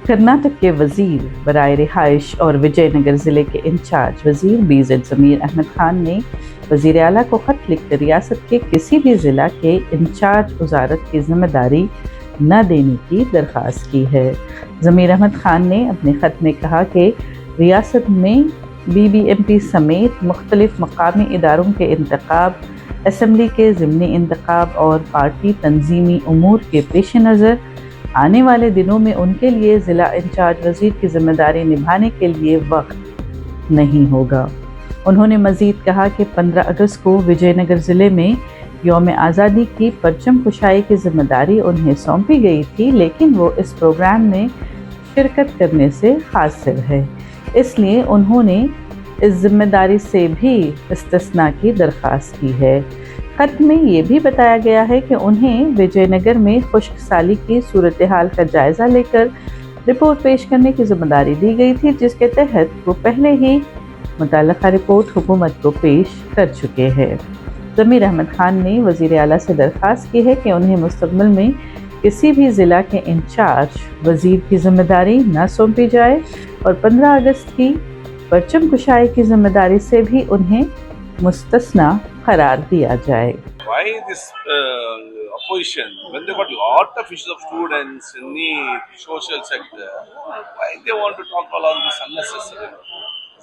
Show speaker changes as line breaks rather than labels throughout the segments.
कर्नाटक के वजीर बराए रिहाइश और विजयनगर ज़िले के इंचार्ज वजीर BZ ज़मीर अहमद खान ने वजीर आला को खत लिखकर रियासत के किसी भी ज़िला के इंचार्ज वजारत की जिम्मेदारी न देने की दरख्वास्त की है। ज़मीर अहमद खान ने अपने खत में कहा कि रियासत में BBMP समेत मुख्तलिफ मकामी इदारों के इंतखाब, असम्बली के ज़िमनी इंतखाब और पार्टी तंजीमी उमूर के पेश नज़र आने वाले दिनों में उनके लिए ज़िला इंचार्ज वज़ीर की ज़िम्मेदारी निभाने के लिए वक्त नहीं होगा। उन्होंने मज़ीद कहा कि 15 अगस्त को विजयनगर ज़िले में यौम आज़ादी की परचम कुशाई की ज़िम्मेदारी उन्हें सौंपी गई थी, लेकिन वो इस प्रोग्राम में शिरकत करने से हासिल है, इसलिए उन्होंने इस ज़िम्मेदारी से भी इस्तिस्ना की दरख्वास्त की है। खत में ये भी बताया गया है कि उन्हें विजयनगर में खुश्क साली की सूरत हाल का जायज़ा लेकर रिपोर्ट पेश करने की ज़िम्मेदारी दी गई थी, जिसके तहत वो पहले ही मुतल्लिक़ा रिपोर्ट हुकूमत को पेश कर चुके हैं। ज़मीर अहमद खान ने वज़ीर आला से दरख्वास्त की है कि उन्हें मुस्तक़बिल में किसी भी ज़िला के इंचार्ज वज़ीर की ज़िम्मेदारी न सौंपी जाए और 15 अगस्त की परचम कुशाई की ज़िम्मेदारी से भी उन्हें मुस्तस्ना करार दिया जाए।
Why this opposition, when they got lot of issues of students, need, social sector, why they want to talk all this unnecessary?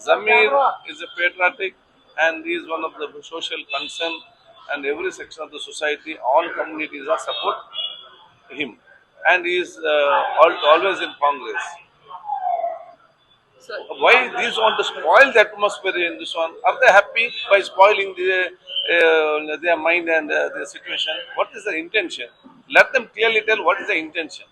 Zamir is a patriotic and he is one of the social concern, and every section of the society, all communities are support him, and he is always in Congress. Why these want to spoil the atmosphere in this one? Are they happy by spoiling their mind and their situation? What is the intention? Let them clearly tell what is the intention.